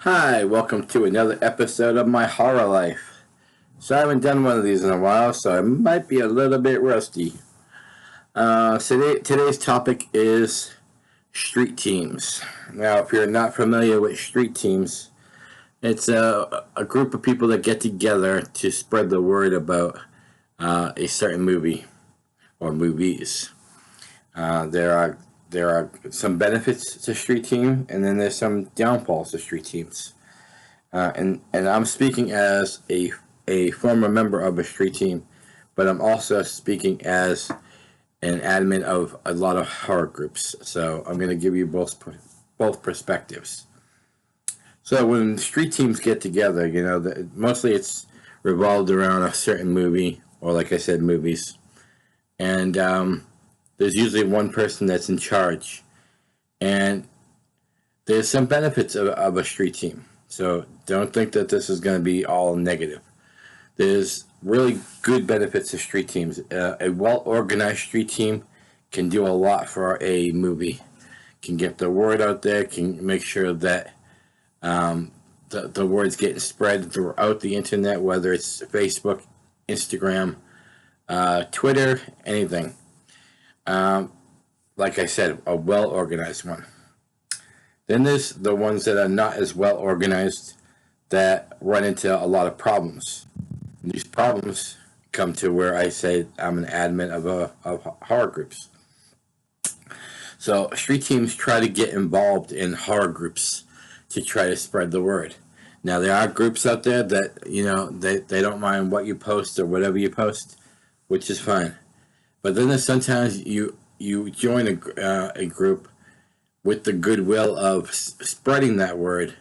Hi, welcome to another episode of my horror life. So I haven't done one of these in a while, so I might be a little bit rusty. Today's topic is street teams. Now, if you're not familiar with street teams, it's a group of people that get together to spread the word about a certain movie or movies. There are some benefits to street team, and then there's some downfalls to street teams. And I'm speaking as a former member of a street team, but I'm also speaking as an admin of a lot of horror groups. So I'm going to give you both perspectives. So when street teams get together, mostly it's revolved around a certain movie, or like I said, movies, and there's usually one person that's in charge, and there's some benefits of a street team. So don't think that this is going to be all negative. There's really good benefits to street teams. A well-organized street team can do a lot for a movie. Can get the word out there. Can make sure that the word's getting spread throughout the internet, whether it's Facebook, Instagram, Twitter, anything. Like I said, a well-organized one. Then there's the ones that are not as well organized that run into a lot of problems. And these problems come to where I say I'm an admin of horror groups. So street teams try to get involved in horror groups to try to spread the word. Now there are groups out there that they don't mind what you post or whatever you post, which is fine. But then there's sometimes you join a group with the goodwill of spreading that word,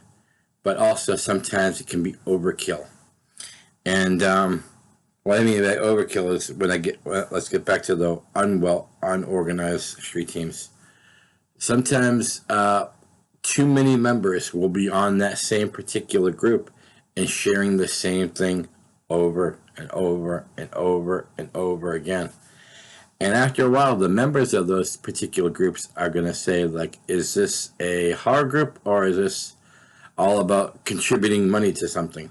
but also sometimes it can be overkill. And what I mean by overkill is let's get back to the unorganized street teams. Sometimes too many members will be on that same particular group and sharing the same thing over and over and over and over again. And after a while, the members of those particular groups are going to say, like, is this a horror group or is this all about contributing money to something?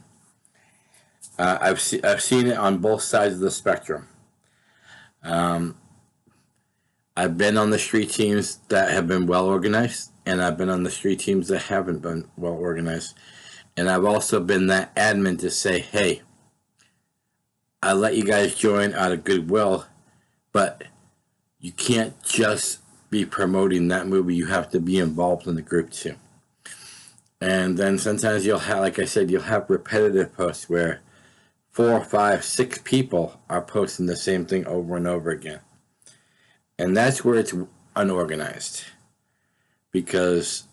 I've seen it on both sides of the spectrum. I've been on the street teams that have been well organized, and I've been on the street teams that haven't been well organized. And I've also been that admin to say, hey, I let you guys join out of goodwill, but you can't just be promoting that movie. You have to be involved in the group too. And then sometimes you'll have repetitive posts where 4, 5, 6 people are posting the same thing over and over again. And that's where it's unorganized. Because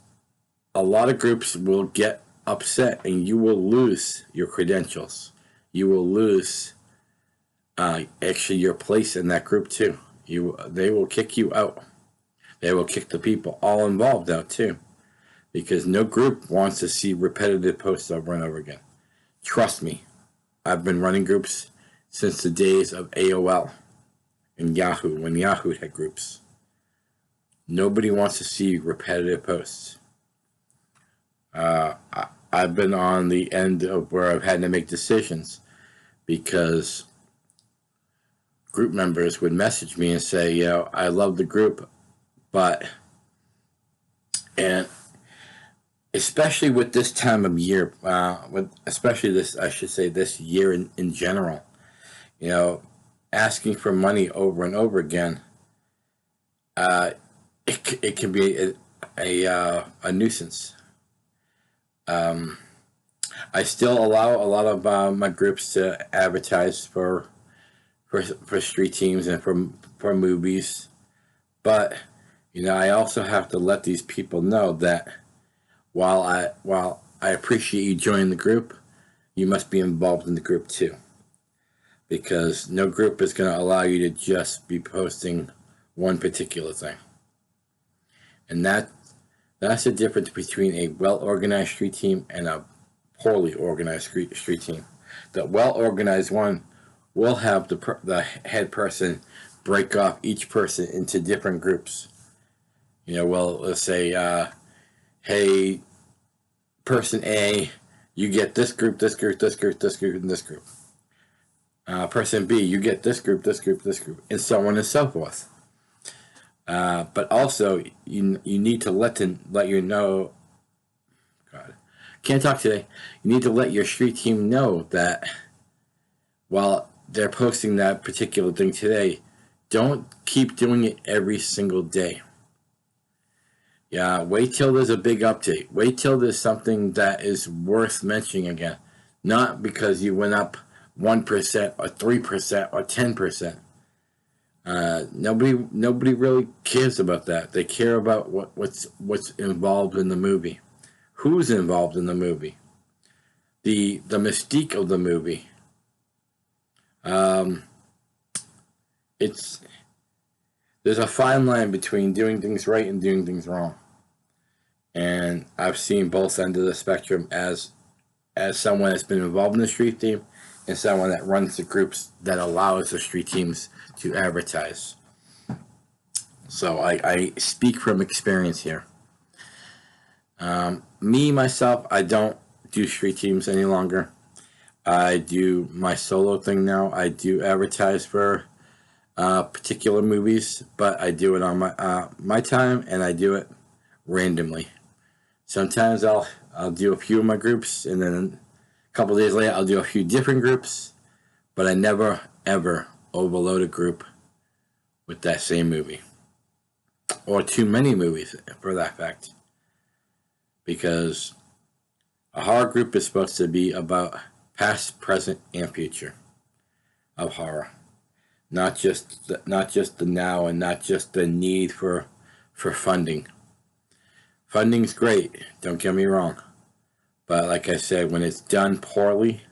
a lot of groups will get upset and you will lose your credentials. You will lose actually your place in that group too. They will kick you out. They will kick the people all involved out too, because no group wants to see repetitive posts over and over again. Trust me, I've been running groups since the days of AOL and Yahoo, when Yahoo had groups. Nobody wants to see repetitive posts. I've been on the end of where I've had to make decisions because group members would message me and say, I love the group, and especially with this time of year, this year in general, asking for money over and over again, it can be a nuisance. I still allow a lot of my groups to advertise for street teams and for movies, but I also have to let these people know that while I appreciate you joining the group, you must be involved in the group too, because no group is going to allow you to just be posting one particular thing. And that's the difference between a well-organized street team and a poorly organized street team. The well-organized one will have the head person break off each person into different groups. Let's say, hey, person A, you get this group, this group, this group, this group, and this group. Person B, you get this group, this group, this group, and so on and so forth. But also, you need to let you know. God, can't talk today. You need to let your street team know that while they're posting that particular thing today, don't keep doing it every single day. Yeah, wait till there's a big update. Wait till there's something that is worth mentioning again. Not because you went up 1% or 3% or 10%. Nobody really cares about that. They care about what's involved in the movie, who's involved in the movie, the mystique of the movie. There's a fine line between doing things right and doing things wrong, and I've seen both ends of the spectrum as someone that's been involved in the street team and someone that runs the groups that allows the street teams to advertise. So I speak from experience here. Myself, I don't do street teams any longer. I do my solo thing now. I do advertise for particular movies, but I do it on my time, and I do it randomly. Sometimes I'll do a few of my groups, and then a couple of days later I'll do a few different groups, but I never ever overload a group with that same movie, or too many movies for that fact, because a horror group is supposed to be about past, present, and future of horror. Not just the now, and not just the need for funding. Funding's great, don't get me wrong. But like I said, when it's done poorly,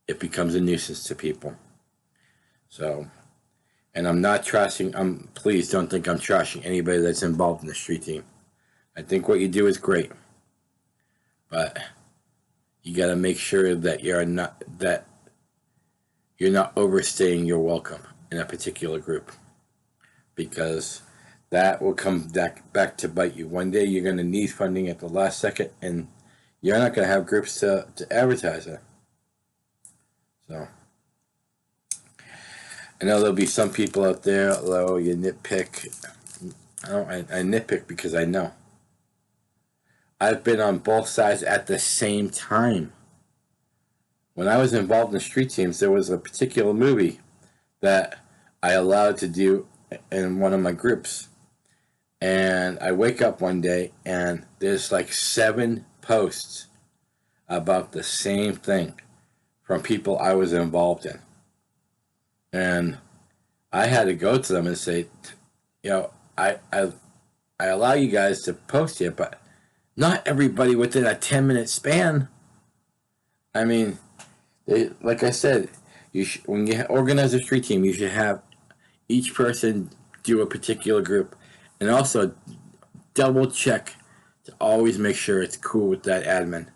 it becomes a nuisance to people. So, and I'm not trashing, please don't think I'm trashing anybody that's involved in the street team. I think what you do is great. But you gotta make sure that you're not overstaying your welcome in a particular group, because that will come back to bite you. One day you're going to need funding at the last second, and you're not going to have groups to advertise it. So I know there'll be some people out there, although you nitpick. I nitpick because I know. I've been on both sides at the same time. When I was involved in street teams, there was a particular movie that I allowed to do in one of my groups. And I wake up one day and there's like 7 posts about the same thing from people I was involved in. And I had to go to them and say, I allow you guys to post here, but not everybody within a 10-minute span. I mean, like I said, when you organize a street team, you should have each person do a particular group, and also double check to always make sure it's cool with that admin,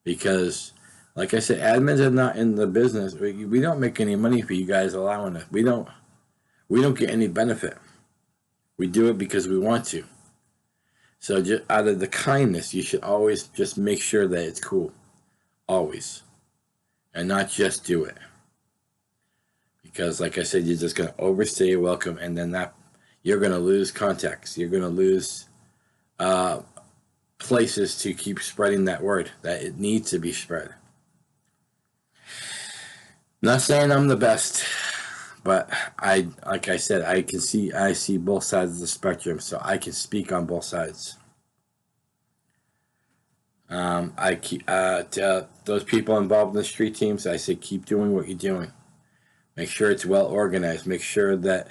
because, like I said, admins are not in the business. We don't make any money for you guys allowing it. We don't get any benefit. We do it because we want to. So just out of the kindness, you should always just make sure that it's cool, always, and not just do it. Because, like I said, you're just going to overstay your welcome, and then you're going to lose contacts. You're going to lose places to keep spreading that word that it needs to be spread. Not saying I'm the best, but like I said, I see both sides of the spectrum, so I can speak on both sides. I keep to those people involved in the street teams, I say keep doing what you're doing. Make sure it's well organized. Make sure that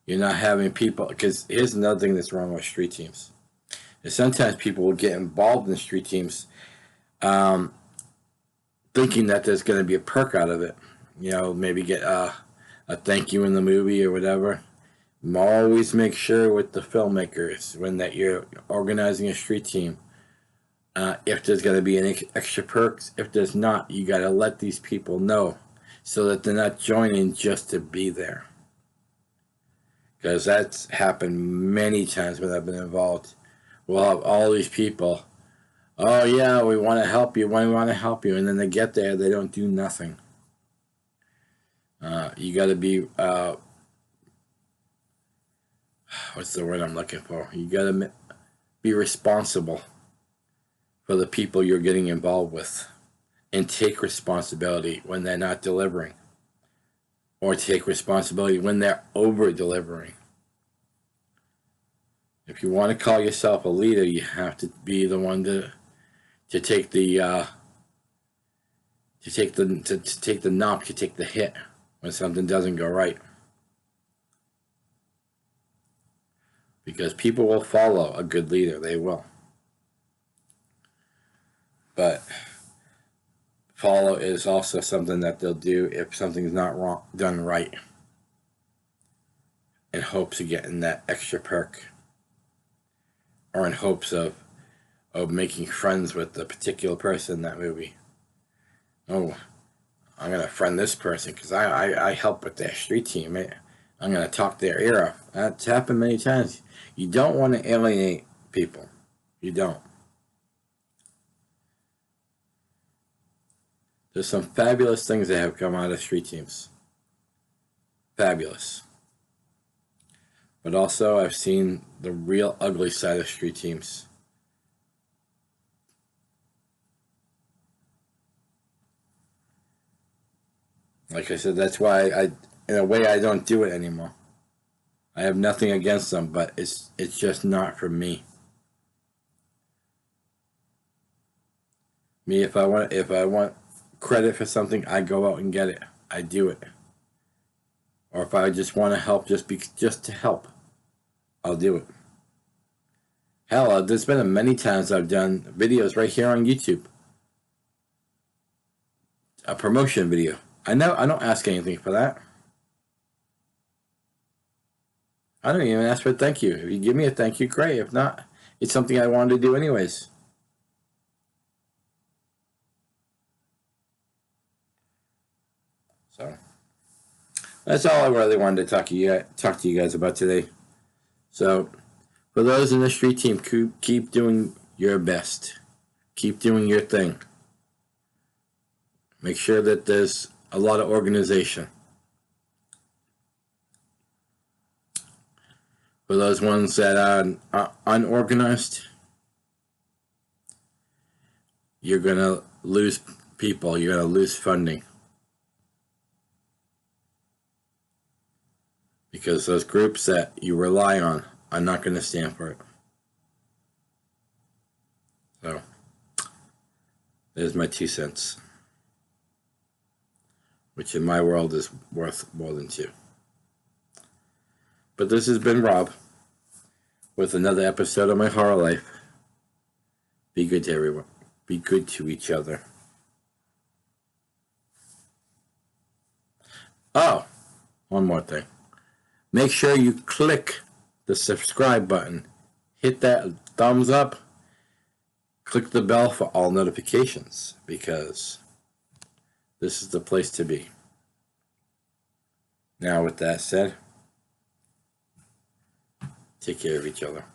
you're not having people, because here's another thing that's wrong with street teams. Is sometimes people will get involved in street teams thinking that there's going to be a perk out of it. Maybe get a thank you in the movie or whatever. Always make sure with the filmmakers when that you're organizing a street team, if there's going to be any extra perks. If there's not, you got to let these people know so that they're not joining just to be there. Because that's happened many times when I've been involved. We'll have all these people Oh yeah, we want to help you. We want to help you, and then they get there, they don't do nothing. You got to be what's the word I'm looking for? You got to be responsible for the people you're getting involved with, and take responsibility when they're not delivering, or take responsibility when they're over delivering. If you want to call yourself a leader, you have to be the one to take the to take the knock, to take the hit when something doesn't go right. Because people will follow a good leader, they will. But follow is also something that they'll do if something's not done right, in hopes of getting that extra perk, or in hopes of making friends with the particular person in that movie. Oh, I'm gonna friend this person because I help with their street team. I'm gonna talk their ear off. That's happened many times. You don't want to alienate people. You don't. There's some fabulous things that have come out of street teams. Fabulous. But also, I've seen the real ugly side of street teams. Like I said, that's why in a way, I don't do it anymore. I have nothing against them, but it's just not for me. Me, if I want credit for something, I go out and get it. I do it. Or if I just want to help, just to help, I'll do it. Hell, there's been many times I've done videos right here on YouTube. A promotion video. I don't ask anything for that. I don't even ask for a thank you. If you give me a thank you, great. If not, it's something I wanted to do anyways. So that's all I really wanted to talk to you guys about today. So for those in the street team, keep doing your best. Keep doing your thing. Make sure that there's a lot of organization. For those ones that are unorganized, you're going to lose people. You're going to lose funding. Because those groups that you rely on are not going to stand for it. So, there's my 2 cents. Which in my world is worth more than 2. But this has been Rob with another episode of My Horror Life. Be good to everyone. Be good to each other. Oh, one more thing. Make sure you click the subscribe button. Hit that thumbs up. Click the bell for all notifications, because this is the place to be. Now, with that said, take care of each other.